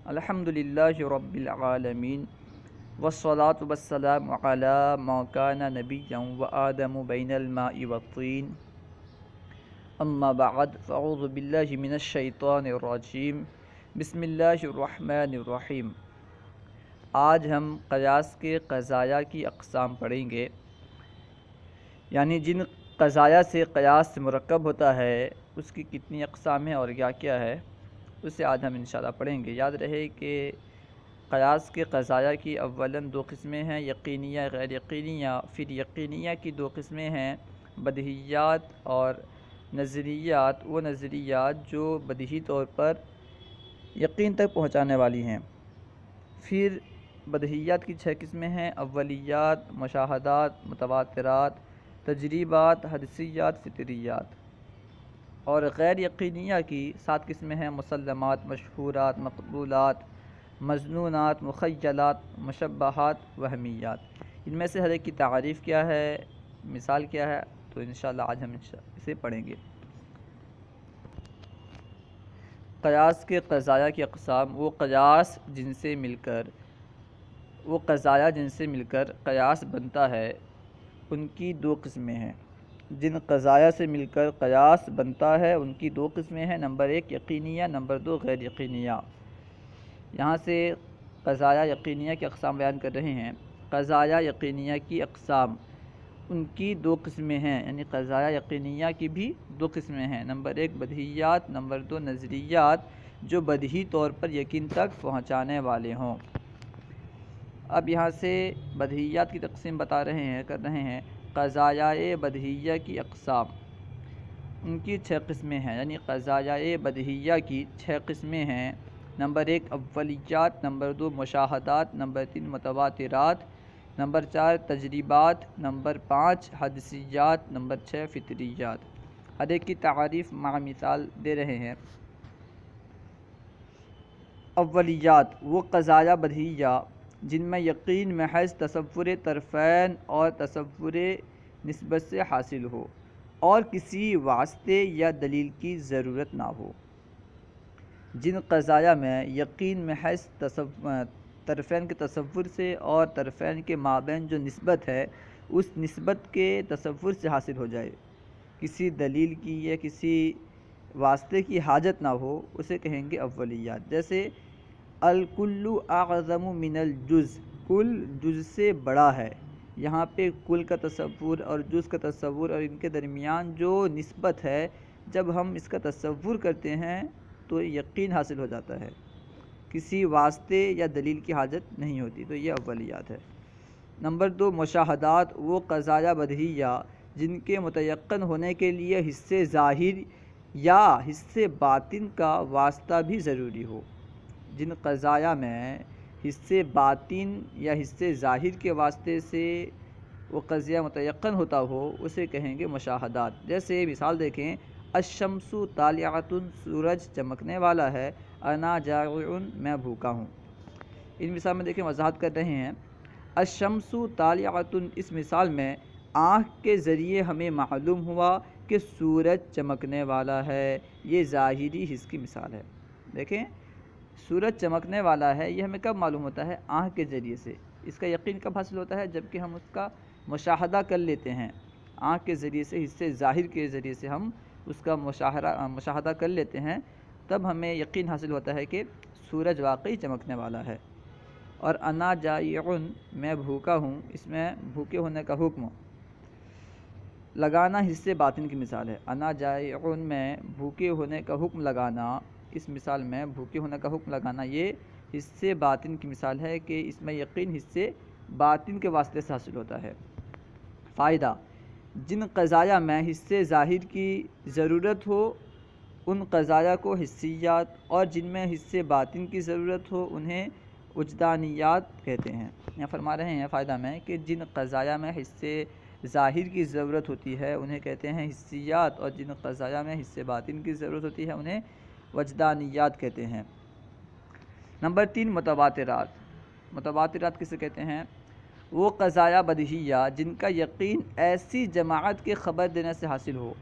الحمدللہ رب العالمین والصلاة والسلام علی ما کان نبیا وآدم بین الماء والطین اما بعد فاعوذ باللہ من الشیطان الرجیم بسم اللہ الرحمن الرحیم۔ آج ہم قیاس کے قضایا کی اقسام پڑھیں گے، یعنی جن قضایا سے قیاس مرکب ہوتا ہے اس کی کتنی اقسام ہیں اور کیا کیا ہے، اسے آج ہم انشاءاللہ پڑھیں گے۔ یاد رہے کہ قیاس کے قضایا کی اولاً دو قسمیں ہیں، یقینیہ غیر یقینیہ۔ پھر یقینیہ کی دو قسمیں ہیں، بدیہیات اور نظریات۔ وہ نظریات جو بدیہی طور پر یقین تک پہنچانے والی ہیں۔ پھر بدیہیات کی 6 قسمیں ہیں، اولیات، مشاہدات، متواترات، تجریبات، حدسیات، فطریات۔ اور غیر یقینیہ کی 7 قسمیں ہیں، مسلمات، مشہورات، مقبولات، مظنونات، مخیلات، مشبہات، وہمیات۔ ان میں سے ہر ایک کی تعریف کیا ہے، مثال کیا ہے، تو انشاءاللہ آج ہم اسے پڑھیں گے۔ قیاس کے قضایا کی اقسام: وہ قضایا جن سے مل کر قیاس بنتا ہے ان کی 2 قسمیں ہیں۔ جن قضایا سے مل کر قیاس بنتا ہے ان کی 2 قسمیں ہیں، نمبر 1 یقینیہ، نمبر 2 غیر یقینیہ۔ یہاں سے قضایا یقینیہ کی اقسام بیان کر رہے ہیں۔ قضایا یقینیہ کی اقسام، ان کی 2 قسمیں ہیں، یعنی قضایا یقینیہ کی بھی 2 قسمیں ہیں، نمبر 1 بدیہیات، نمبر 2 نظریات جو بدیہی طور پر یقین تک پہنچانے والے ہوں۔ اب یہاں سے بدیہیات کی تقسیم کر رہے ہیں۔ قضایائے بدیہیہ کی اقسام، ان کی 6 قسمیں ہیں، یعنی قضایائے بدیہیہ کی 6 قسمیں ہیں، نمبر 1 اولیات، نمبر 2 مشاہدات، نمبر 3 متواترات، نمبر 4 تجریبات، نمبر 5 حدسیات، نمبر 6 فطریات۔ ہر ایک کی تعریف مع مثال دے رہے ہیں۔ اولیات: وہ قضایا بدیہیہ جن میں یقین محض تصور طرفین اور تصور نسبت سے حاصل ہو اور کسی واسطے یا دلیل کی ضرورت نہ ہو۔ جن قضایا میں یقین محض طرفین کے تصور سے اور طرفین کے مابین جو نسبت ہے اس نسبت کے تصور سے حاصل ہو جائے، کسی دلیل کی یا کسی واسطے کی حاجت نہ ہو، اسے کہیں گے اولیات۔ جیسے الکل اعظم من الجز، کل جز سے بڑا ہے۔ یہاں پہ کل کا تصور اور جز کا تصور اور ان کے درمیان جو نسبت ہے، جب ہم اس کا تصور کرتے ہیں تو یقین حاصل ہو جاتا ہے، کسی واسطے یا دلیل کی حاجت نہیں ہوتی، تو یہ اولیات ہے۔ نمبر 2 مشاہدات: وہ قضایا بدیہیہ جن کے متیقن ہونے کے لیے حس ظاہر یا حس باطن کا واسطہ بھی ضروری ہو۔ جن قضایا میں حس باطن یا حس ظاہر کے واسطے سے وہ قضیہ متیقن ہوتا ہو، اسے کہیں گے مشاہدات۔ جیسے مثال دیکھیں، الشمس طالعۃ، سورج چمکنے والا ہے، انا جائع، میں بھوکا ہوں۔ ان مثال میں دیکھیں وضاحت کر رہے ہیں۔ الشمس طالعۃ، اس مثال میں آنکھ کے ذریعے ہمیں معلوم ہوا کہ سورج چمکنے والا ہے، یہ ظاہری حس کی مثال ہے۔ دیکھیں سورج چمکنے والا ہے، یہ ہمیں کب معلوم ہوتا ہے؟ آنکھ کے ذریعے سے۔ اس کا یقین کب حاصل ہوتا ہے؟ جب کہ ہم اس کا مشاہدہ کر لیتے ہیں، آنکھ کے ذریعے سے، حس ظاہر کے ذریعے سے ہم اس کا مشاہدہ کر لیتے ہیں، تب ہمیں یقین حاصل ہوتا ہے کہ سورج واقعی چمکنے والا ہے۔ اور انا جائع، میں بھوکا ہوں، اس میں بھوکے ہونے کا حکم لگانا حس باطن کی مثال ہے۔ انا جائع میں بھوکے ہونے کا حکم لگانا، اس مثال میں بھوکے ہونے کا حکم لگانا یہ حس باطن کی مثال ہے کہ اس میں یقین حس باطن کے واسطے سے حاصل ہوتا ہے۔ فائدہ: جن قضایا میں حس ظاہر کی ضرورت ہو ان قضایا کو حسیات، اور جن میں حس باطن کی ضرورت ہو انہیں وجدانیات کہتے ہیں۔ یہاں فرما رہے ہیں فائدہ میں کہ جن قضایا میں حس ظاہر کی ضرورت ہوتی ہے انہیں کہتے ہیں حسیات، اور جن قضایا میں حس باطن کی ضرورت ہوتی ہے انہیں وجدانیات کہتے ہیں۔ نمبر 3 متواترات۔ متواترات کسے کہتے ہیں؟ وہ قضایا بدیہیہ جن کا یقین ایسی جماعت کے خبر دینے سے حاصل ہو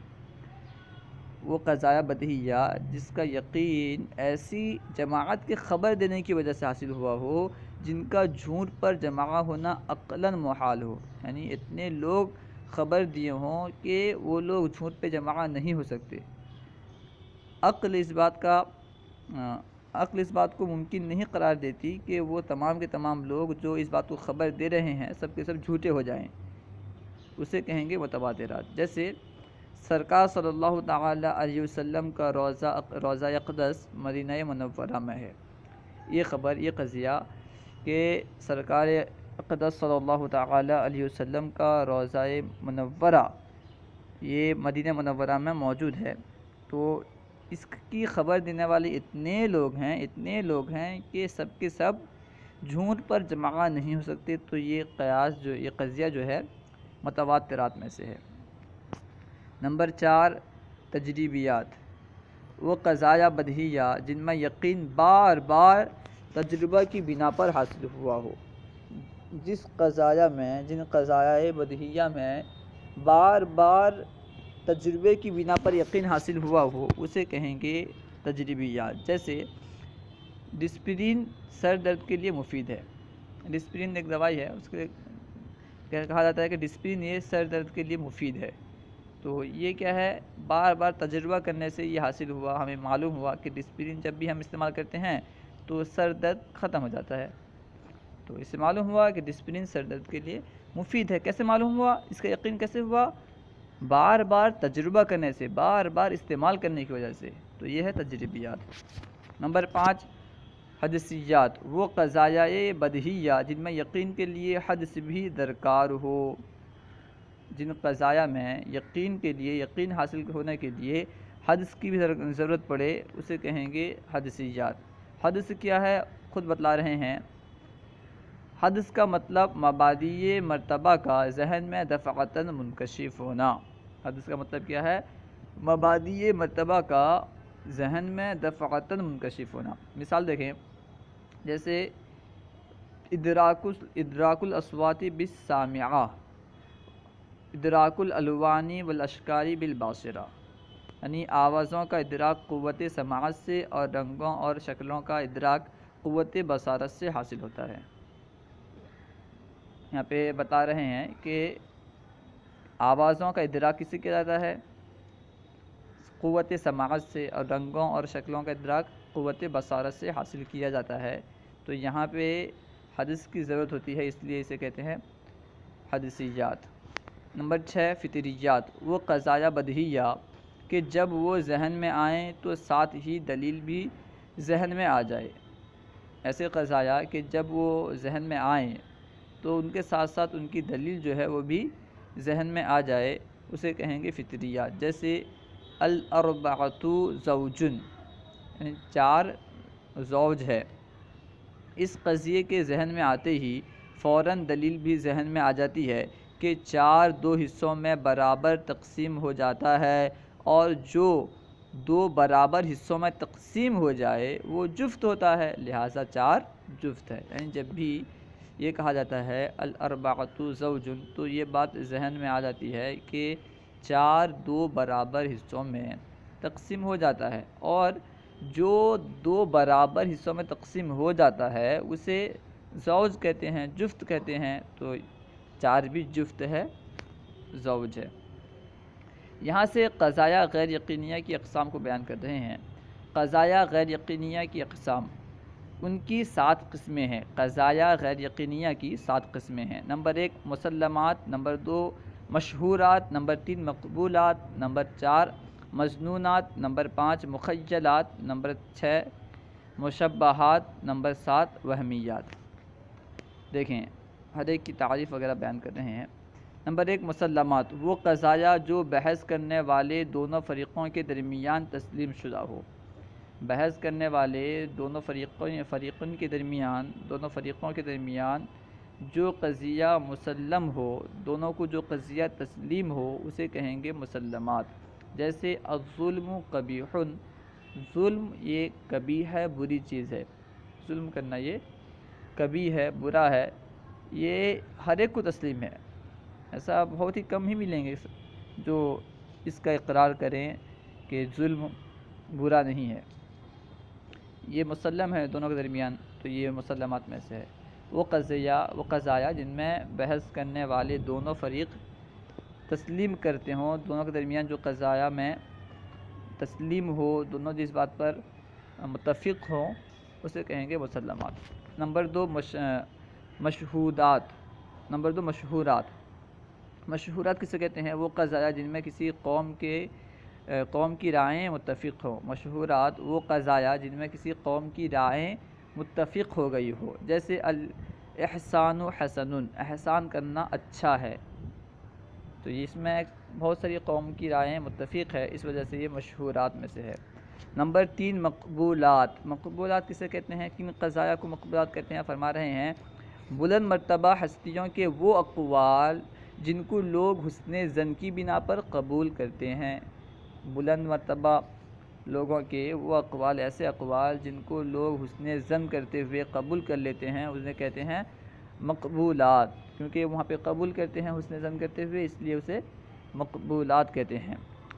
وہ قضایا بدیہیہ جس کا یقین ایسی جماعت کے خبر دینے کی وجہ سے حاصل ہوا ہو جن کا جھوٹ پر جمع ہونا عقلاً محال ہو، یعنی اتنے لوگ خبر دیے ہوں کہ وہ لوگ جھوٹ پہ جمع نہیں ہو سکتے۔ عقل اس بات کا عقل اس بات کو ممکن نہیں قرار دیتی کہ وہ تمام کے تمام لوگ جو اس بات کو خبر دے رہے ہیں سب کے سب جھوٹے ہو جائیں، اسے کہیں گے متواترات۔ جیسے سرکار صلی اللہ تعالی علیہ وسلم کا روضہ اقدس مدینہ منورہ میں ہے۔ یہ خبر، یہ قضیہ کہ سرکار اقدس صلی اللہ تعالی علیہ وسلم کا روضہ منورہ یہ مدینہ منورہ میں موجود ہے، تو اس کی خبر دینے والے اتنے لوگ ہیں کہ سب کے سب جھوٹ پر جمع نہیں ہو سکتے، تو یہ قیاس یہ قضیہ جو ہے متواترات میں سے ہے۔ نمبر 4، تجریبیات وہ قضایا بدیہیہ جن میں یقین بار بار تجربہ کی بنا پر حاصل ہوا ہو۔ جن قضایا بدیہیہ میں بار بار تجربے کی بنا پر یقین حاصل ہوا ہو اسے کہیں گے تجریبیات۔ جیسے ڈسپرین سر درد کے لیے مفید ہے، ڈسپرین ایک دوائی ہے، اس کے کہا جاتا ہے کہ ڈسپرین یہ سر درد کے لیے مفید ہے، تو یہ کیا ہے، بار بار تجربہ کرنے سے یہ حاصل ہوا، ہمیں معلوم ہوا کہ ڈسپرین جب بھی ہم استعمال کرتے ہیں تو سر درد ختم ہو جاتا ہے، تو اس سے معلوم ہوا کہ ڈسپرین سر درد کے لیے مفید ہے۔ کیسے معلوم ہوا، اس کا یقین کیسے ہوا، بار بار تجربہ کرنے سے، بار بار استعمال کرنے کی وجہ سے، تو یہ ہے تجربیات۔ نمبر 5، حدثیات وہ قضایا بدیہیہ جن میں یقین کے لیے حدث بھی درکار ہو۔ جن قضایا میں یقین کے لیے، یقین حاصل ہونے کے لیے حدث کی بھی ضرورت پڑے اسے کہیں گے حدثیات۔ حدث کیا ہے خود بتلا رہے ہیں، حدث کا مطلب مبادئ مرتبہ کا ذہن میں دفعتاً منکشف ہونا۔ حدث کا مطلب کیا ہے، مبادئ مرتبہ کا ذہن میں دفعتاً منکشف ہونا۔ مثال دیکھیں، جیسے ادراک الاصوات بالسامعہ، ادراک الالوان والاشکال بالباصرہ، یعنی آوازوں کا ادراک قوت سماعت سے اور رنگوں اور شکلوں کا ادراک قوت بصارت سے حاصل ہوتا ہے۔ یہاں پہ بتا رہے ہیں کہ آوازوں کا ادراک کس سے کیا جاتا ہے، قوت سماعت سے، اور رنگوں اور شکلوں کا ادراک قوت بصارت سے حاصل کیا جاتا ہے، تو یہاں پہ حدث کی ضرورت ہوتی ہے، اس لیے اسے کہتے ہیں حدثیات۔ نمبر 6، فطریات وہ قضایا بدیہیہ کہ جب وہ ذہن میں آئیں تو ساتھ ہی دلیل بھی ذہن میں آ جائے۔ ایسے قضایا کہ جب وہ ذہن میں آئیں تو ان کے ساتھ ساتھ ان کی دلیل جو ہے وہ بھی ذہن میں آ جائے، اسے کہیں گے فطریات۔ جیسے الاربعۃ زوج، یعنی 4 زوج ہے، اس قضیے کے ذہن میں آتے ہی فوراً دلیل بھی ذہن میں آ جاتی ہے کہ 4 2 حصوں میں برابر تقسیم ہو جاتا ہے، اور جو 2 برابر حصوں میں تقسیم ہو جائے وہ جفت ہوتا ہے، لہٰذا 4 جفت ہے۔ یعنی جب بھی یہ کہا جاتا ہے الاربعۃ زوج تو یہ بات ذہن میں آ جاتی ہے کہ 4 2 برابر حصوں میں تقسیم ہو جاتا ہے، اور جو 2 برابر حصوں میں تقسیم ہو جاتا ہے اسے زوج کہتے ہیں، جفت کہتے ہیں، تو 4 بھی جفت ہے، زوج ہے۔ یہاں سے قضایا غیر یقینیہ کی اقسام کو بیان کر رہے ہیں۔ قضایا غیر یقینیہ کی اقسام، ان کی 7 قسمیں ہیں۔ قضایا غیر یقینیہ کی 7 قسمیں ہیں۔ نمبر 1، مسلمات، نمبر 2، مشہورات، نمبر 3، مقبولات، نمبر 4، مظنونات، نمبر 5، مخیلات، نمبر 6، مشبہات، نمبر 7، وہمیات۔ دیکھیں ہر ایک کی تعریف وغیرہ بیان کر رہے ہیں۔ نمبر 1، مسلمات وہ قضایا جو بحث کرنے والے دونوں فریقوں کے درمیان تسلیم شدہ ہو۔ بحث کرنے والے دونوں فریقوں کے درمیان جو قضیہ مسلم ہو، دونوں کو جو قضیہ تسلیم ہو اسے کہیں گے مسلمات۔ جیسے الظلم قبیح، ظلم یہ قبیح ہے، بری چیز ہے، ظلم کرنا یہ قبیح ہے، برا ہے، یہ ہر ایک کو تسلیم ہے، ایسا بہت ہی کم ہی ملیں گے جو اس کا اقرار کریں کہ ظلم برا نہیں ہے، یہ مسلم ہے دونوں کے درمیان، تو یہ مسلمات میں سے ہے۔ وہ قضایا جن میں بحث کرنے والے دونوں فریق تسلیم کرتے ہوں، دونوں کے درمیان جو قضایا میں تسلیم ہو، دونوں جس بات پر متفق ہوں، اسے کہیں گے مسلمات۔ نمبر دو مشہودات۔ نمبر دو مشہورات۔ مشہورات کسے کہتے ہیں؟ وہ قضایا جن میں کسی قوم کی رائیں متفق ہوں۔ مشہورات وہ قضایا جن میں کسی قوم کی رائیں متفق ہو گئی ہو، جیسے الاحسان حسن، احسان کرنا اچھا ہے، تو اس میں بہت ساری قوم کی رائیں متفق ہے، اس وجہ سے یہ مشہورات میں سے ہے۔ نمبر تین مقبولات۔ مقبولات کسے کہتے ہیں؟ کن قضایا کو مقبولات کہتے ہیں؟ فرما رہے ہیں بلند مرتبہ ہستیوں کے وہ اقوال جن کو لوگ حسن ظن کی بنا پر قبول کرتے ہیں۔ بلند مرتبہ لوگوں کے وہ اقوال، ایسے اقوال جن کو لوگ حسن ظن کرتے ہوئے قبول کر لیتے ہیں، اسے کہتے ہیں مقبولات، کیونکہ وہاں پہ قبول کرتے ہیں حسن ظن کرتے ہوئے، اس لیے اسے مقبولات کہتے ہیں۔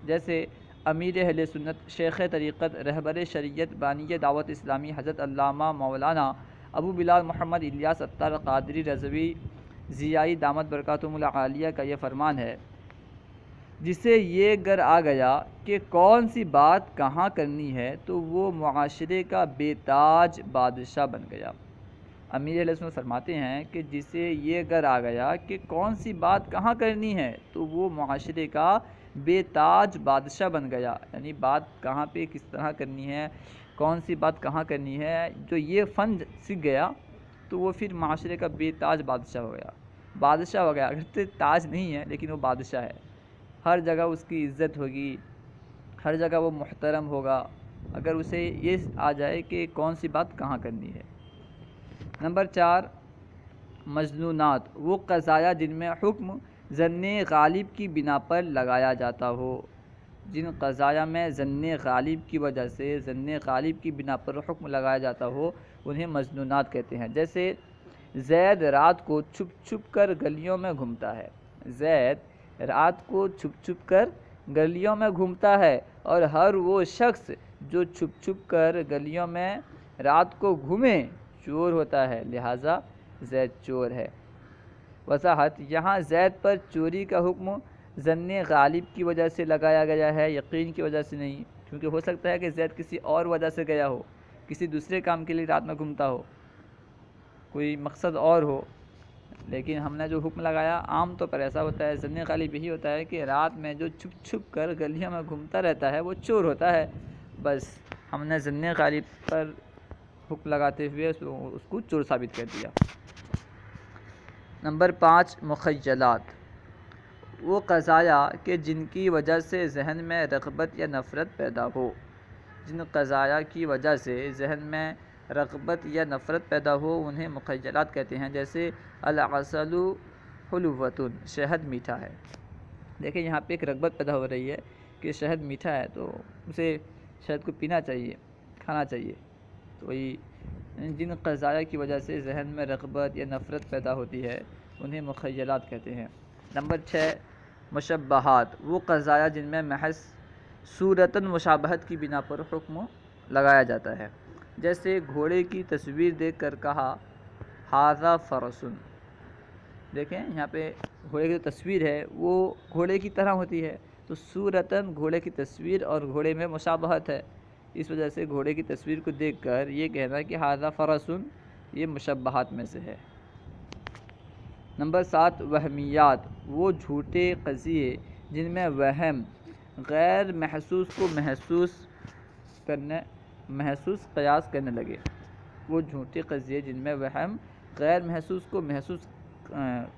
جیسے امیر اہل سنت، شیخ طریقت، رہبر شریعت، بانی دعوت اسلامی حضرت علامہ مولانا ابو بلال محمد الیاس اتار قادری رضوی ضیائی دامت برکاتہم العالیہ کا یہ فرمان ہے، جسے یہ گر آ گیا کہ کون سی بات کہاں کرنی ہے تو وہ معاشرے کا بے تاج بادشاہ بن گیا۔ امیر اہل سنت فرماتے ہیں کہ جسے یہ گر آ گیا کہ کون سی بات کہاں کرنی ہے تو وہ معاشرے کا بے تاج بادشاہ بن گیا، یعنی بات کہاں پہ کس طرح کرنی ہے، کون سی بات کہاں کرنی ہے، جو یہ فن سیکھ گیا تو وہ پھر معاشرے کا بے تاج بادشاہ ہو گیا۔ بادشاہ ہو گیا، اگر تاج نہیں ہے لیکن وہ بادشاہ ہے، ہر جگہ اس کی عزت ہوگی، ہر جگہ وہ محترم ہوگا، اگر اسے یہ آ جائے کہ کون سی بات کہاں کرنی ہے۔ نمبر چار مظنونات۔ وہ قضایا جن میں حکم ظن غالب کی بنا پر لگایا جاتا ہو۔ جن قضایا میں ظن غالب کی وجہ سے، ظن غالب کی بنا پر حکم لگایا جاتا ہو، انہیں مظنونات کہتے ہیں۔ جیسے زید رات کو چھپ چھپ کر گلیوں میں گھومتا ہے۔ زید رات کو چھپ چھپ کر گلیوں میں گھومتا ہے، اور ہر وہ شخص جو چھپ چھپ کر گلیوں میں رات کو گھومے چور ہوتا ہے، لہٰذا زید چور ہے۔ وضاحت: یہاں زید پر چوری کا حکم ظن غالب کی وجہ سے لگایا گیا ہے، یقین کی وجہ سے نہیں، کیونکہ ہو سکتا ہے کہ زید کسی اور وجہ سے گیا ہو، کسی دوسرے کام کے لیے رات میں گھومتا ہو، کوئی مقصد اور ہو، لیکن ہم نے جو حکم لگایا عام طور پر ایسا ہوتا ہے، ظن غالب یہی ہوتا ہے کہ رات میں جو چھپ چھپ کر گلیوں میں گھومتا رہتا ہے وہ چور ہوتا ہے، بس ہم نے ظن غالب پر حکم لگاتے ہوئے اس کو چور ثابت کر دیا۔ نمبر 5 مخیلات۔ وہ قضایا کہ جن کی وجہ سے ذہن میں رغبت یا نفرت پیدا ہو۔ جن قضایا کی وجہ سے ذہن میں رغبت یا نفرت پیدا ہو انہیں مخیلات کہتے ہیں۔ جیسے العسل حلوۃ، شہد میٹھا ہے۔ دیکھیں یہاں پہ ایک رغبت پیدا ہو رہی ہے کہ شہد میٹھا ہے تو اسے شہد کو پینا چاہیے، کھانا چاہیے، تو وہی جن قضایا کی وجہ سے ذہن میں رغبت یا نفرت پیدا ہوتی ہے انہیں مخیلات کہتے ہیں۔ نمبر 6 مشبہات۔ وہ قضایا جن میں محض صورتاً مشابہت کی بنا پر حکم لگایا جاتا ہے۔ جیسے گھوڑے کی تصویر دیکھ کر کہا ھذا فرس۔ دیکھیں یہاں پہ گھوڑے کی تصویر ہے وہ گھوڑے کی طرح ہوتی ہے، تو صورتاً گھوڑے کی تصویر اور گھوڑے میں مشابہت ہے، اس وجہ سے گھوڑے کی تصویر کو دیکھ کر یہ کہنا کہ ھذا فرس، یہ مشبہات میں سے ہے۔ نمبر 7 وہمیات۔ وہ جھوٹے قضیے جن میں وہم غیر محسوس کو محسوس قیاس کرنے لگے۔ وہ جھوٹے قضیے جن میں وہم غیر محسوس کو محسوس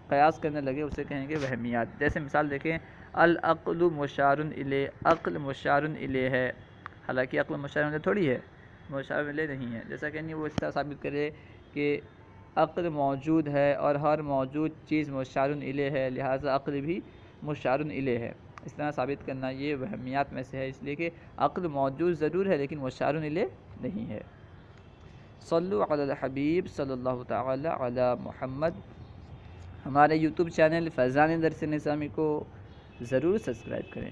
قیاس کرنے لگے اسے کہیں گے وہمیات۔ جیسے مثال دیکھیں العقل مشار الیہ، عقل مشار الیہ ہے، حالانکہ عقل مشار الیہ تھوڑی ہے، مشار الیہ نہیں ہے۔ جیسا کہ نہیں وہ اس طرح ثابت کرے کہ عقل موجود ہے اور ہر موجود چیز مشار الیہ ہے، لہٰذا عقل بھی مشار الیہ ہے، اس طرح ثابت کرنا یہ وہمیات میں سے ہے، اس لیے کہ عقل موجود ضرور ہے لیکن مشار الیہ نہیں ہے۔ صلو علی الحبیب صلی اللہ تعالی علی محمد۔ ہمارے یوٹیوب چینل فیضان درس نظامی کو ضرور سبسکرائب کریں۔